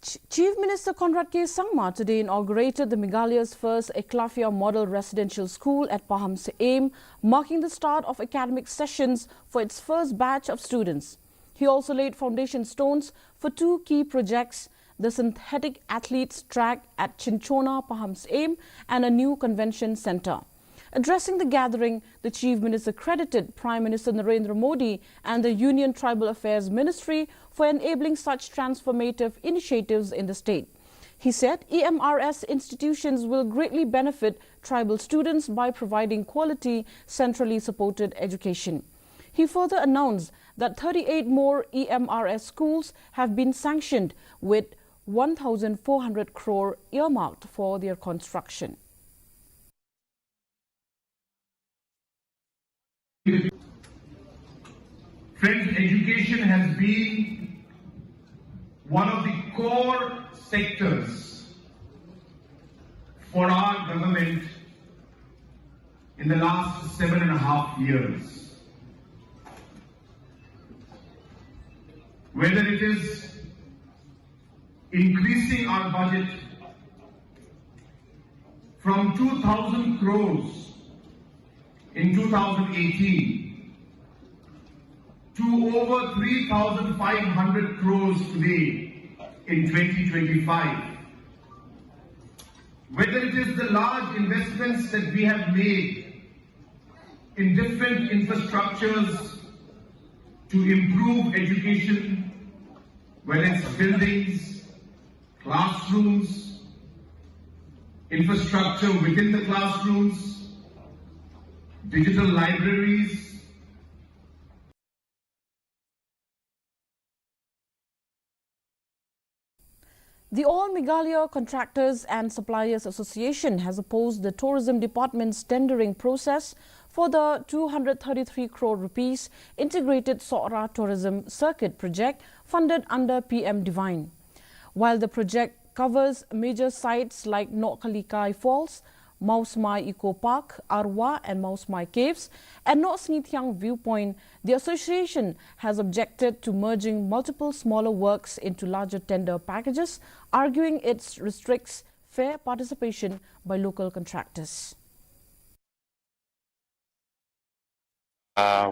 Chief Minister Conrad K. Sangma today inaugurated the Meghalaya's first Eklavya Model Residential School at Paham's Aim, marking the start of academic sessions for its first batch of students. He also laid foundation stones for two key projects, the synthetic athletes track at Chinchona, Paham's Aim, and a new convention centre. Addressing the gathering, the Chief Minister credited Prime Minister Narendra Modi and the Union Tribal Affairs Ministry for enabling such transformative initiatives in the state. He said EMRS institutions will greatly benefit tribal students by providing quality, centrally supported education. He further announced that 38 more EMRS schools have been sanctioned with 1,400 crore earmarked for their construction. Friends, education has been one of the core sectors for our government in the last 7.5 years. Whether it is increasing our budget from 2,000 crores in 2018 to over 3,500 crores today in 2025. Whether it is the large investments that we have made in different infrastructures to improve education, whether it's buildings, classrooms, infrastructure within the classrooms, digital libraries. The All Meghalaya Contractors and Suppliers Association has opposed the Tourism Department's tendering process for the 233 crore rupees integrated Sora Tourism Circuit project funded under PM Divine. While the project covers major sites like Nokkalikai Falls, Mausmai Eco Park, Arwa and Mausmai Caves, and Nok Snithiang Viewpoint, the association has objected to merging multiple smaller works into larger tender packages, arguing it restricts fair participation by local contractors.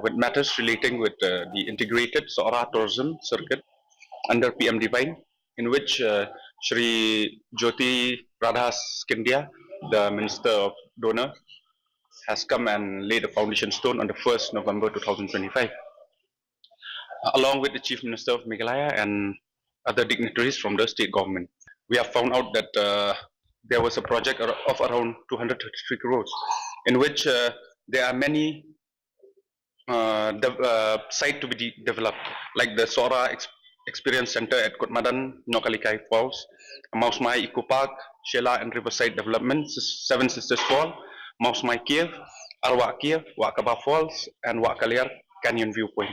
With matters relating with the integrated Sora tourism circuit under PM Divine, in which Shri Jyoti Radha Scindia, the Minister of Donor, has come and laid a foundation stone on the 1st November 2025, along with the Chief Minister of Meghalaya and other dignitaries from the state government. We have found out that there was a project of around 233 crores, in which there are many sites to be developed, like the Sora Experience Center at Kotmadan, Nokkalikai Falls, Mausmai Eco Park, Shela and Riverside Development, Seven Sisters Fall, Mausmai Kiev, Arwa Kiev, Wakaba Falls, and Wakaliar Canyon Viewpoint.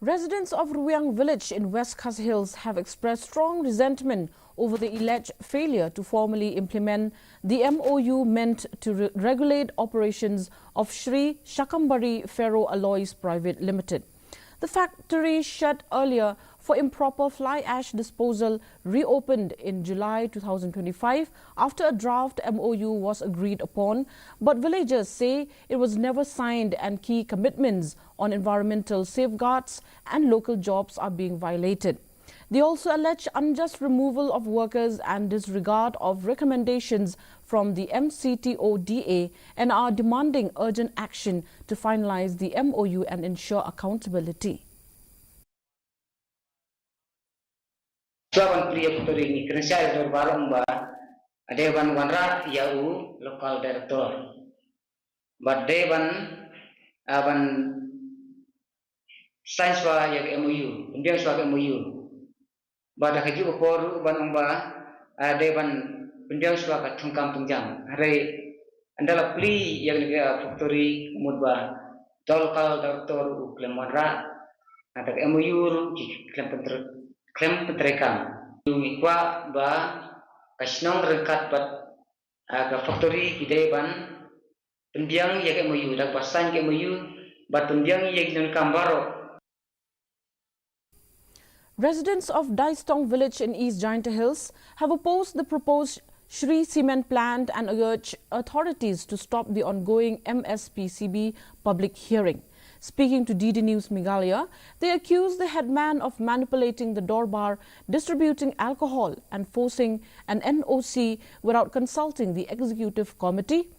Residents of Ruyang village in West Khas Hills have expressed strong resentment over the alleged failure to formally implement the MOU meant to regulate operations of Shri Shakambari Ferro Alloys Private Limited. The factory shut earlier for improper fly ash disposal reopened in July 2025 after a draft MOU was agreed upon, but villagers say it was never signed and key commitments on environmental safeguards and local jobs are being violated. They also allege unjust removal of workers and disregard of recommendations from the MCTODA and are demanding urgent action to finalize the MOU and ensure accountability. Suaban pria putri kerja berbarang ba Dewan Wanra Yau Local Director, but Dewan Aban Science wa yang MOU, Indian wa MOU. Bada kaji upor ban ba Dewan Indian wa katungkam tunjang. Hari andala pli yang dia factory mudba local director uklem Wanra ada MOU klem penterekam Yungikwa ba kasnong rekat bat aga factory kideban pendiang ya MOU dak pasan MOU bat pendiang ya non kambaro. Residents of Daistong village in East Jaintia Hills have opposed the proposed Shri Cement plant and urged authorities to stop the ongoing MSPCB public hearing. Speaking to DD News Meghalaya, they accused the headman of manipulating the doorbar, distributing alcohol and forcing an NOC without consulting the executive committee,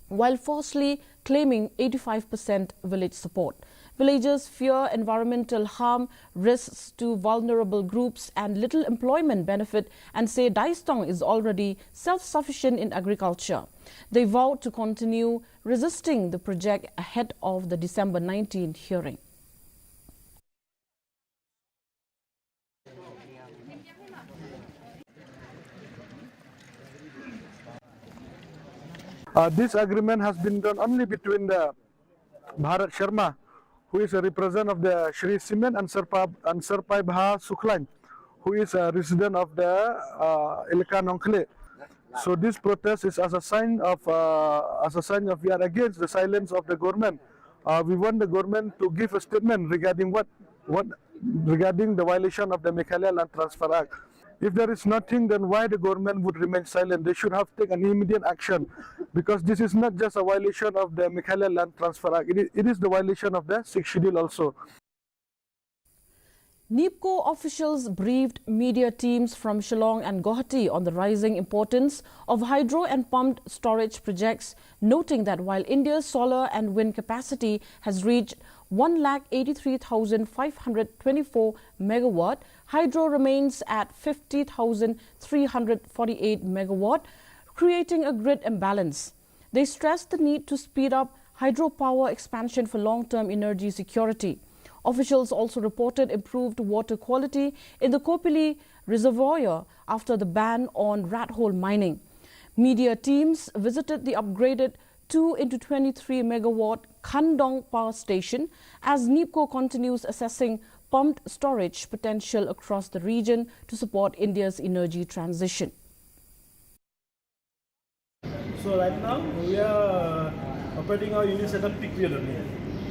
while falsely claiming 85% village support. Villagers fear environmental harm, risks to vulnerable groups and little employment benefit and say Daistong is already self-sufficient in agriculture. They vowed to continue resisting the project ahead of the December 19 hearing. This agreement has been done only between the Bharat Sharma, who is a representative of the Shri Cement, and Sarpai Bha Suklan, who is a resident of the Ilka Nongkle. So this protest is as a sign of we are against the silence of the government. We want the government to give a statement regarding regarding the violation of the Meghalaya Land Transfer Act. If there is nothing, then why the government would remain silent? They should have taken immediate action, because this is not just a violation of the Meghalaya Land Transfer Act. It is the violation of the 6th schedule also. NEEPCO officials briefed media teams from Shillong and Guwahati on the rising importance of hydro and pumped storage projects, noting that while India's solar and wind capacity has reached 1,83,524 megawatt, hydro remains at 50,348 megawatt, creating a grid imbalance. They stressed the need to speed up hydropower expansion for long-term energy security. Officials also reported improved water quality in the Kopili reservoir after the ban on rat hole mining. Media teams visited the upgraded 2 into 23 megawatt Khandong power station as NEEPCO continues assessing pumped storage potential across the region to support India's energy transition. So right now we are operating our unit at a peak period only.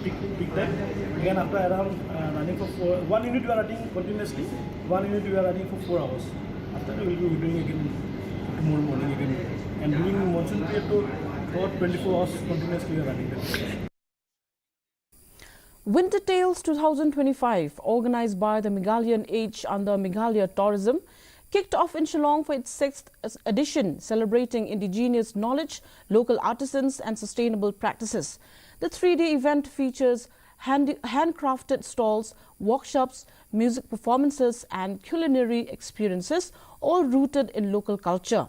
Peak time. Again after around running for 1 unit we are running continuously, 1 unit we are running for 4 hours. After that we will be doing again tomorrow morning again. And during monsoon period to about 24 hours continuously we are running them. Winter Tales 2025, organized by the Meghalayan Age under Meghalaya Tourism, kicked off in Shillong for its 6th edition, celebrating indigenous knowledge, local artisans and sustainable practices. The 3-day event features handcrafted stalls, workshops, music performances and culinary experiences, all rooted in local culture.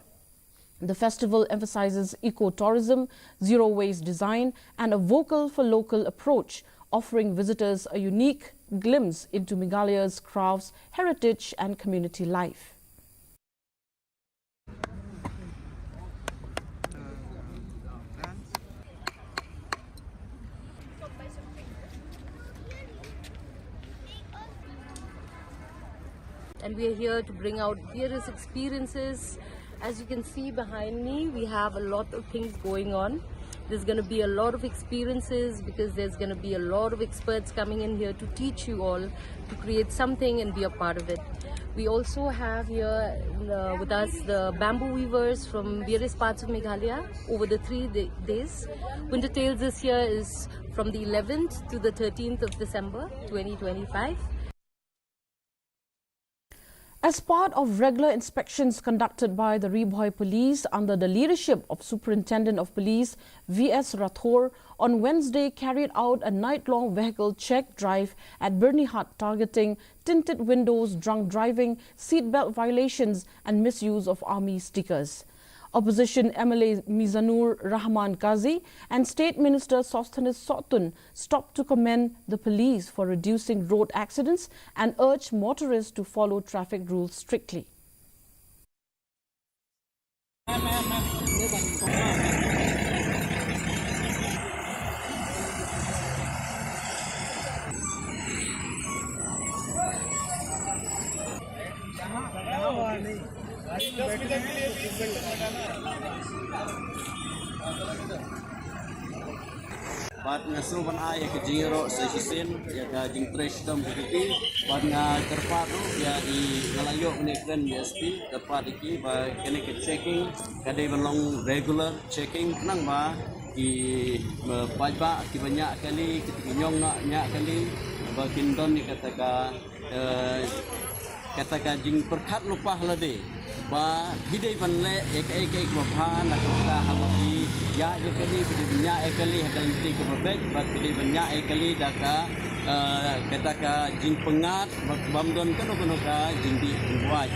The festival emphasizes eco-tourism, zero-waste design and a vocal for local approach, offering visitors a unique glimpse into Meghalaya's crafts, heritage and community life. And we are here to bring out various experiences. As you can see behind me, we have a lot of things going on. There's going to be a lot of experiences because there's going to be a lot of experts coming in here to teach you all to create something and be a part of it. We also have here with us the bamboo weavers from various parts of Meghalaya over the 3 days. Winter Tales this year is from the 11th to the 13th of December 2025. As part of regular inspections conducted by the Reboy Police under the leadership of Superintendent of Police V.S. Rathore, on Wednesday carried out a night-long vehicle check drive at Birnihat targeting tinted windows, drunk driving, seatbelt violations and misuse of army stickers. Opposition MLA Mizanur Rahman Qazi and State Minister Sosthanis Sotun stopped to commend the police for reducing road accidents and urged motorists to follow traffic rules strictly. Pat ngasu ban ai ke jingro sa sisin ya ka jing trash dom kiti pat nga terpat tu ya di ngalayo ne kan SP tepat iki ba kene ke checking kade belong regular checking nang ba di pajba ki banyak kali nyong nak nyak kali ba kindon ni katakan jing perkat lupa lade ba hidai banle ek ko phan la ka hamati ya je kali benya ekali hadal ti ko bek ba hidai benya ekali daka katakan jing pengat bamdon kono ka jing di buai.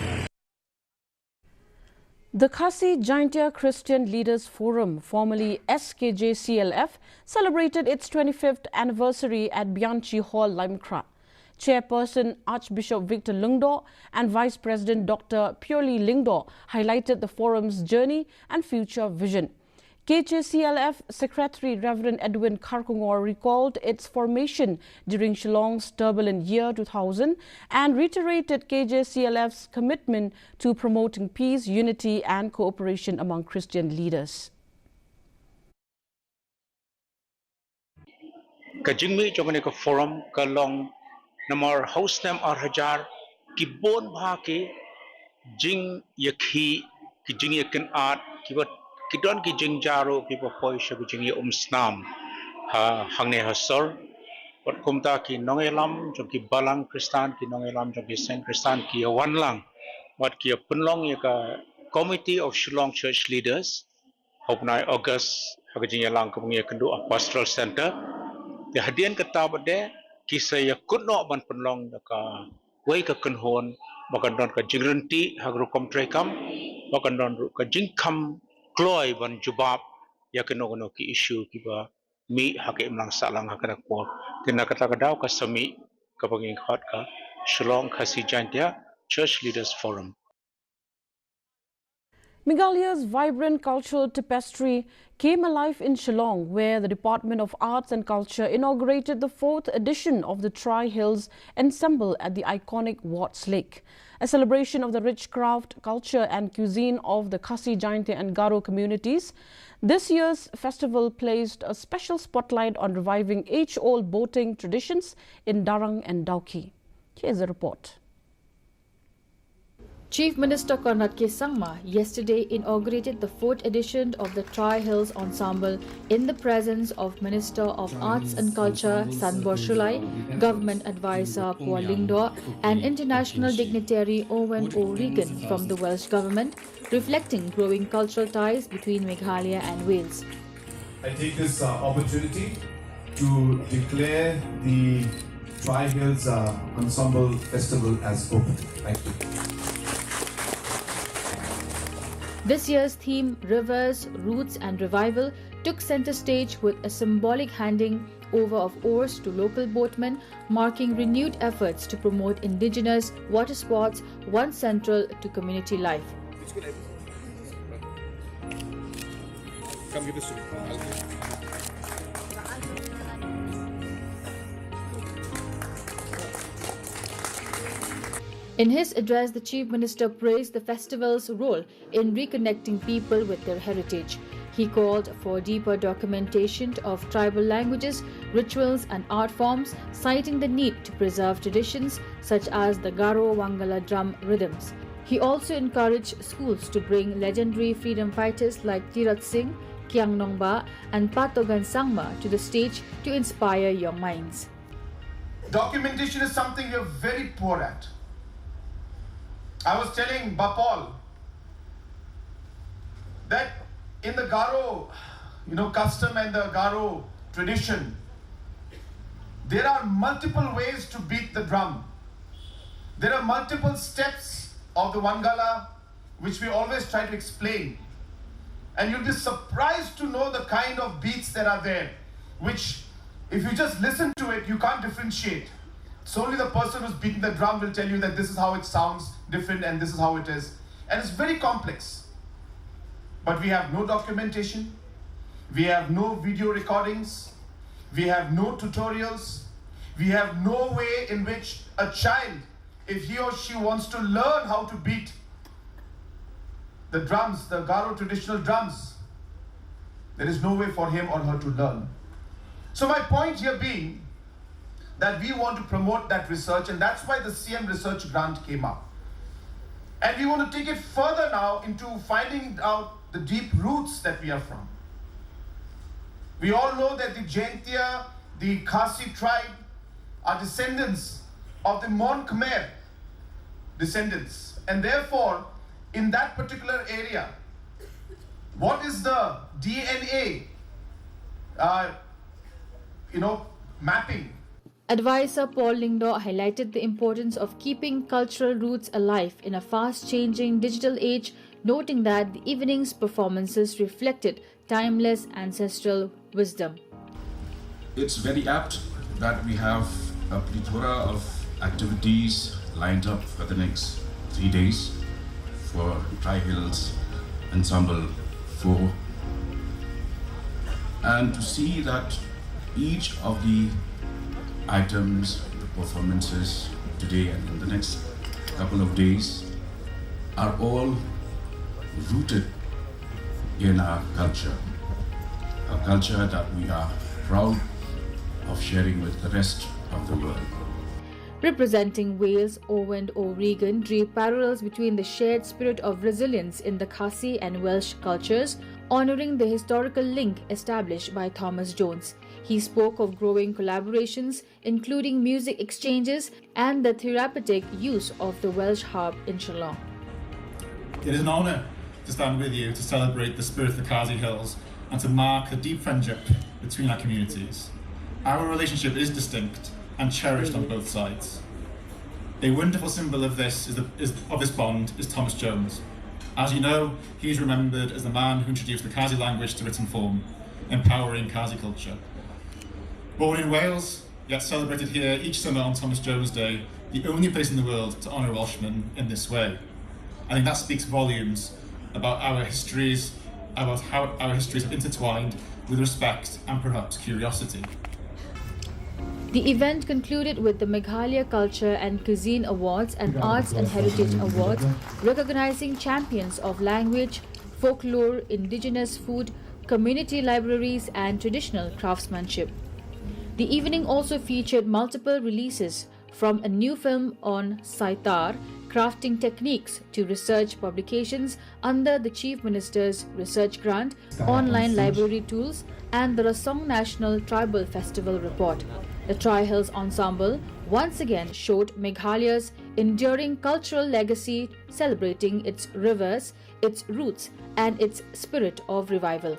The Khasi Jaintia Christian Leaders Forum, formerly SKJ-CLF, celebrated its 25th anniversary at Bianchi Hall, Limekra. Chairperson Archbishop Victor Lungdo and Vice President Dr. Purely Lingdo highlighted the forum's journey and future vision. KJ-CLF Secretary Reverend Edwin Karkungor recalled its formation during Shillong's turbulent year 2000 and reiterated KJ-CLF's commitment to promoting peace, unity and cooperation among Christian leaders. Kajingmi jogane ka forum ka long namar host nam ar hajar ki bon bha ke jing yakhi ki jing yakin art ki wat ki don ki jing jaro ki poi sha ki jing snam ha hangne hasor wat kumta ki nongelam jong ki balang kristan ki nongelam jong ki saint kristan ki wan lang wat ki punlong ya ka committee of Shillong church leaders hopnai august ha jing lang ko ngi kendu pastoral center ya hadian kata bade kisah ya kuno ban penlong ka wei ka kenhon bakan don ka jingrenti hagru kom trekam bakan don ka jingkam kloi ban jubab ya keno ki issue ki ba mi hake imlang salang hakana ko tinna kata kadau ka sami ka banging hot ka Shillong Khasi Jaintia Church Leaders Forum. Meghalaya's vibrant cultural tapestry came alive in Shillong, where the Department of Arts and Culture inaugurated the 4th edition of the Hills Ensemble at the iconic Watts Lake. A celebration of the rich craft, culture and cuisine of the Khasi, Jaintia and Garo communities, this year's festival placed a special spotlight on reviving age-old boating traditions in Darang and Dauki. Here's a report. Chief Minister Conrad K. Sangma yesterday inaugurated the 4th edition of the Hills Ensemble in the presence of Minister of Arts and Culture Sanbor Shulai, Government Advisor Pua Lingdo and international dignitary Owen O'Regan from the Welsh Government, reflecting growing cultural ties between Meghalaya and Wales. I take this opportunity to declare the Hills Ensemble Festival as open. Thank you. This year's theme, Rivers, Roots and Revival, took center stage with a symbolic handing over of oars to local boatmen, marking renewed efforts to promote indigenous water sports, once central to community life. In his address, the Chief Minister praised the festival's role in reconnecting people with their heritage. He called for deeper documentation of tribal languages, rituals and art forms, citing the need to preserve traditions such as the Garo Wangala drum rhythms. He also encouraged schools to bring legendary freedom fighters like Tirat Singh, Kiang Nongba and Patogan Sangma to the stage to inspire young minds. Documentation is something we are very poor at. I was telling Bapal that in the Garo, custom and the Garo tradition, there are multiple ways to beat the drum. There are multiple steps of the Wangala which we always try to explain. And you'll be surprised to know the kind of beats that are there, which if you just listen to it, you can't differentiate. So only the person who's beating the drum will tell you that this is how it sounds different and this is how it is. And it's very complex. But we have no documentation. We have no video recordings. We have no tutorials. We have no way in which a child, if he or she wants to learn how to beat the drums, the Garo traditional drums, there is no way for him or her to learn. So my point here being that we want to promote that research, and that's why the CM Research Grant came up. And we want to take it further now into finding out the deep roots that we are from. We all know that the Jaintia, the Khasi tribe, are descendants of the Mon Khmer descendants. And therefore, in that particular area, what is the DNA, mapping? Advisor Paul Lingdo highlighted the importance of keeping cultural roots alive in a fast-changing digital age, noting that the evening's performances reflected timeless ancestral wisdom. It's very apt that we have a plethora of activities lined up for the next 3 days for Hills Ensemble 4, and to see that each of the items, the performances today and in the next couple of days are all rooted in our culture, a culture that we are proud of sharing with the rest of the world. Representing Wales, Owen O'Regan drew parallels between the shared spirit of resilience in the Khasi and Welsh cultures, honouring the historical link established by Thomas Jones. He spoke of growing collaborations, including music exchanges and the therapeutic use of the Welsh harp in Shillong. It is an honour to stand with you to celebrate the spirit of the Khasi Hills and to mark the deep friendship between our communities. Our relationship is distinct and cherished on both sides. A wonderful symbol of this bond is Thomas Jones. As you know, he is remembered as the man who introduced the Khasi language to written form, empowering Khasi culture. Born in Wales, yet celebrated here each summer on Thomas Jones Day, the only place in the world to honour Welshmen in this way. I think that speaks volumes about our histories, about how our histories have intertwined with respect and perhaps curiosity. The event concluded with the Meghalaya Culture and Cuisine Awards and Arts and Heritage Awards, recognizing champions of language, folklore, indigenous food, community libraries and traditional craftsmanship. The evening also featured multiple releases, from a new film on Saitar, crafting techniques, to research publications under the Chief Minister's Research Grant, online library tools and the Rasong National Tribal Festival report. The Hills Ensemble once again showed Meghalaya's enduring cultural legacy, celebrating its rivers, its roots and its spirit of revival.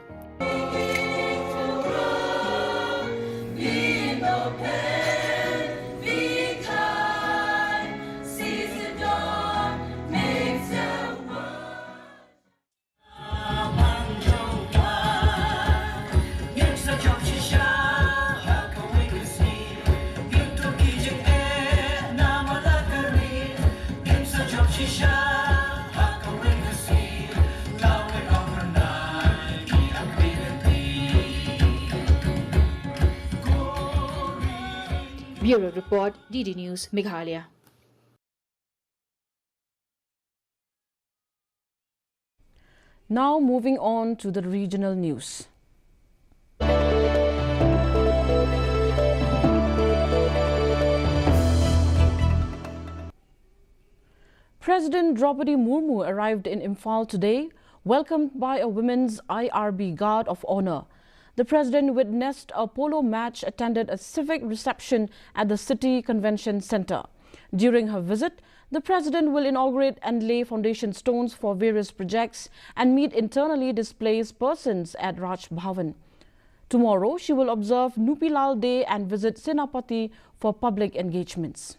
Bureau Report, DD News, Meghalaya. Now moving on to the regional news. President Draupadi Murmu arrived in Imphal today, welcomed by a women's IRB Guard of Honor. The president witnessed a polo match, attended a civic reception at the City Convention Centre. During her visit, the president will inaugurate and lay foundation stones for various projects and meet internally displaced persons at Raj Bhavan. Tomorrow, she will observe Nupilal Day and visit Senapati for public engagements.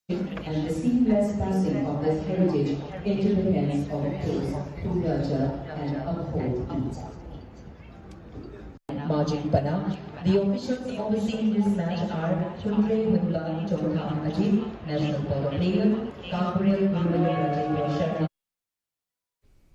And the seamless passing of this heritage into the hands of those who nurture and uphold it. Margin Pana, the officials overseeing this match are Chundre Mudlan Chokha Ajit, national polo player, Gabriel Guru.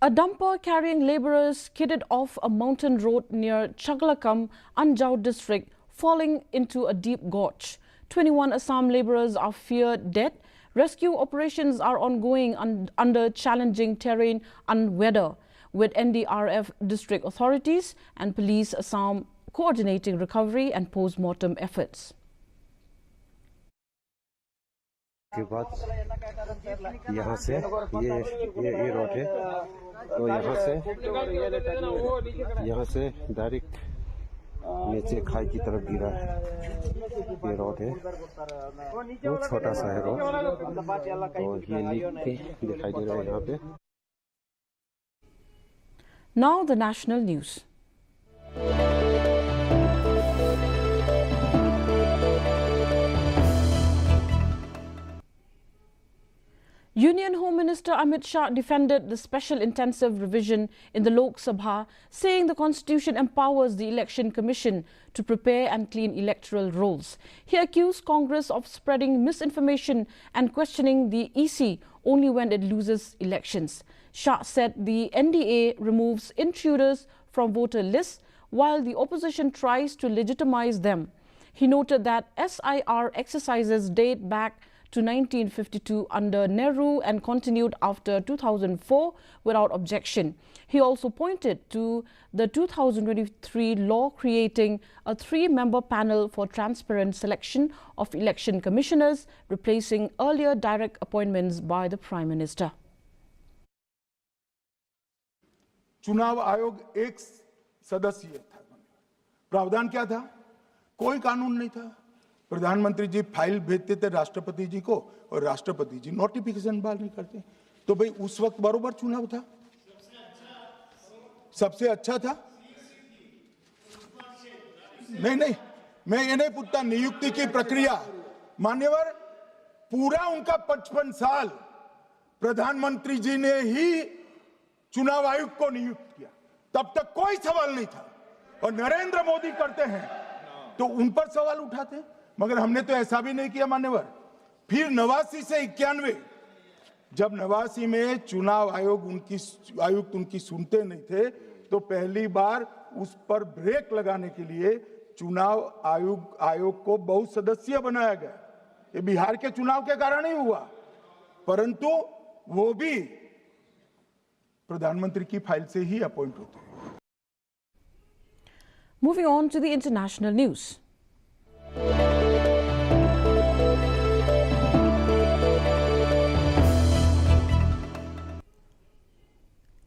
A dumper carrying labourers skidded off a mountain road near Chaglakam, Anjao district, falling into a deep gorge. 21 Assam labourers are feared dead. Rescue operations are ongoing under challenging terrain and weather. with NDRF district authorities and police Assam coordinating recovery and post-mortem efforts. के बाद यहाँ से ये road है तो यहाँ से direct नीचे खाई की तरफ गिरा है ये रोड है बहुत छोटा सा है रोड और ये लिख के दिखाई दे रहा है यहाँ पे. Now the national news. Union Home Minister Amit Shah defended the special intensive revision in the Lok Sabha, saying the Constitution empowers the Election Commission to prepare and clean electoral rolls. He accused Congress of spreading misinformation and questioning the EC only when it loses elections. Shah said the NDA removes intruders from voter lists while the opposition tries to legitimize them. He noted that SIR exercises date back to 1952 under Nehru and continued after 2004 without objection. He also pointed to the 2023 law creating a 3-member panel for transparent selection of election commissioners, replacing earlier direct appointments by the Prime Minister. चुनाव आयोग एक सदस्यीय था. प्रावधान क्या था? कोई कानून नहीं था. प्रधानमंत्री जी फाइल भेजते थे राष्ट्रपति जी को और राष्ट्रपति जी नोटिफिकेशन बाहर नहीं करते. तो भाई उस वक्त बरोबर चुनाव था, सबसे अच्छा था. नहीं, मैं ये नहीं पूछता नियुक्ति की प्रक्रिया. मान्यवर, पूरा उनका 55 साल प्रधानमंत्री जी ने ही चुनाव आयोग को नियुक्त किया, तब तक कोई सवाल नहीं था. और नरेंद्र मोदी करते हैं तो उन पर सवाल उठाते हैं, मगर हमने तो ऐसा भी नहीं किया मान्यवर. फिर 89 से 91 जब 89 में चुनाव आयुक्त उनकी सुनते नहीं थे तो पहली बार उस पर ब्रेक लगाने के लिए चुनाव आयोग को बहुत सदस्यीय बनाया गया. ये बिहार के चुनाव के कारण ही हुआ, परंतु वो भी प्रधानमंत्री की फाइल से ही अपॉइंट होते हैं. Moving on to the international news.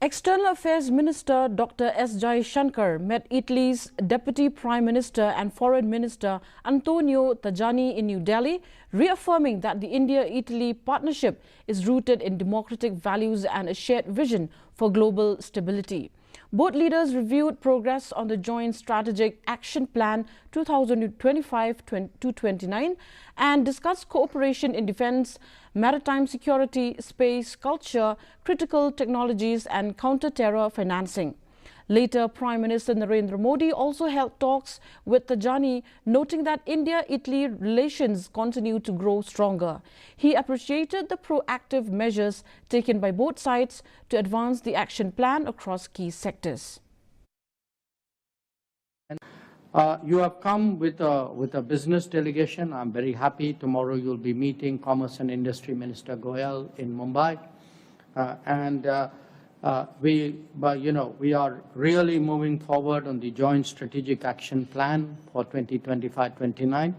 External Affairs Minister Dr. S. Jaishankar met Italy's Deputy Prime Minister and Foreign Minister Antonio Tajani in New Delhi, reaffirming that the India-Italy partnership is rooted in democratic values and a shared vision for global stability. Both leaders reviewed progress on the Joint Strategic Action Plan 2025-29 and discussed cooperation in defense, maritime security, space, culture, critical technologies and counter-terror financing. Later, Prime Minister Narendra Modi also held talks with Tajani, noting that India-Italy relations continue to grow stronger. He appreciated the proactive measures taken by both sides to advance the action plan across key sectors. You have come with a business delegation. I'm very happy. Tomorrow you'll be meeting Commerce and Industry Minister Goyal in Mumbai. We are really moving forward on the Joint Strategic Action Plan for 2025-29,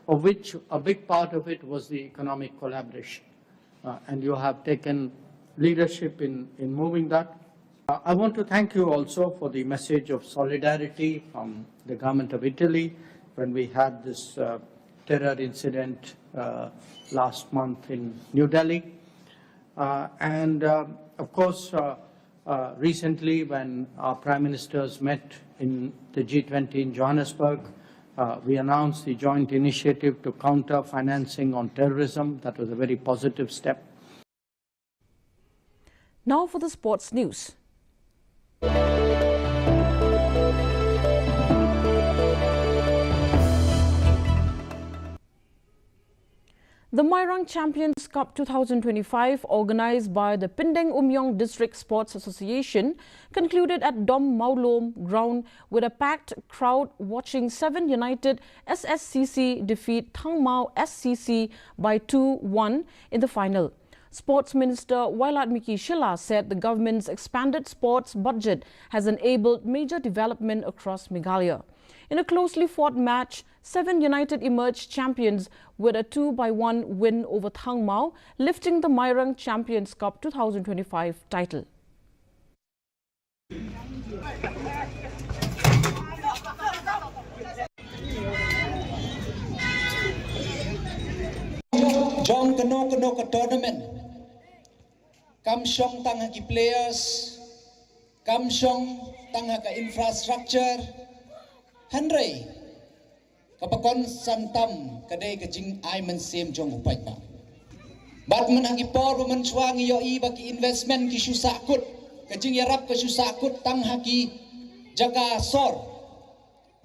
of which a big part of it was the economic collaboration. And you have taken leadership in moving that. I want to thank you also for the message of solidarity from the government of Italy when we had this terror incident last month in New Delhi. Of course, recently when our Prime Ministers met in the G20 in Johannesburg, we announced the joint initiative to counter financing on terrorism. That was a very positive step. Now for the sports news. The Mairang Champions Cup 2025, organized by the Pindeng Umyong District Sports Association, concluded at Dom Maulom ground with a packed crowd watching 7 United SSCC defeat Thang Mau SCC by 2-1 in the final. Sports Minister Wailat Miki Shila said the government's expanded sports budget has enabled major development across Meghalaya. In a closely fought match, 7 United emerged champions with a 2-1 win over Thang Mau, lifting the Mairang Champions Cup 2025 title. Jong kano ka tournament. Kamsyong tang haki players, kamsyong tang haka infrastructure. Henry, kapakon santam kadai kajing ay man sem jong upai pa. Bat man haki por man suang yo i baki investment ki susakut kajing yarap ka susakut tang haki jaga sor.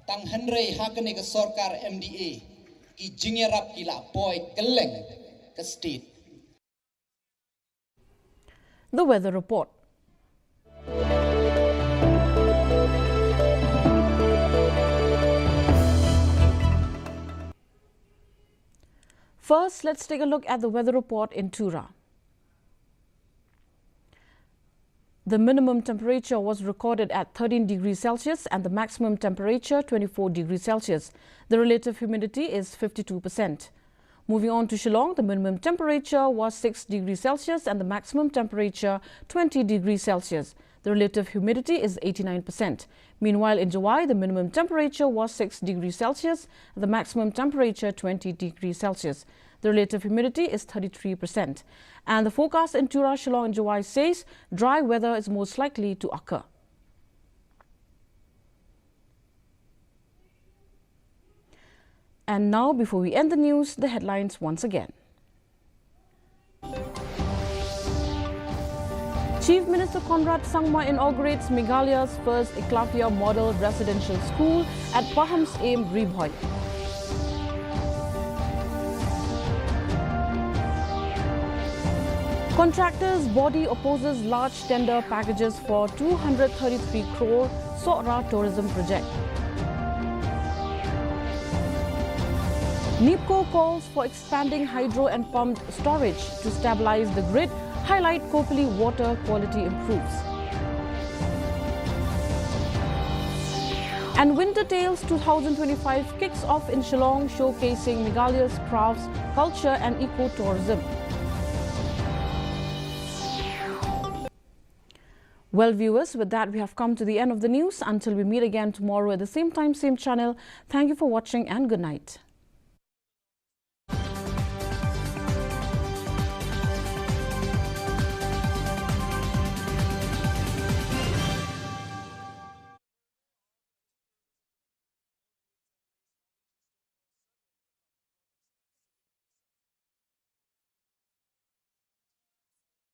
Tang Henry hakane ka sorkar MDA ki jingerap kila poi keleng ke state. The weather report. First, let's take a look at the weather report in Tura. The minimum temperature was recorded at 13 degrees Celsius and the maximum temperature 24 degrees Celsius. The relative humidity is 52%. Moving on to Shillong, the minimum temperature was 6 degrees Celsius and the maximum temperature 20 degrees Celsius. The relative humidity is 89%. Meanwhile, in Jawai, the minimum temperature was 6 degrees Celsius and the maximum temperature 20 degrees Celsius. The relative humidity is 33%. And the forecast in Tura, Shillong and Jawai says dry weather is most likely to occur. And now, before we end the news, the headlines once again. Chief Minister Conrad Sangma inaugurates Meghalaya's first Eklavya Model Residential School at Paham's Aim, Ribhoy. Contractors' body opposes large tender packages for 233 crore Sora tourism project. NIPCO calls for expanding hydro and pumped storage to stabilize the grid. Highlight Kopali water quality improves. And Winter Tales 2025 kicks off in Shillong, showcasing Meghalaya's crafts, culture and eco-tourism. Well, viewers, with that we have come to the end of the news. Until we meet again tomorrow at the same time, same channel. Thank you for watching and good night.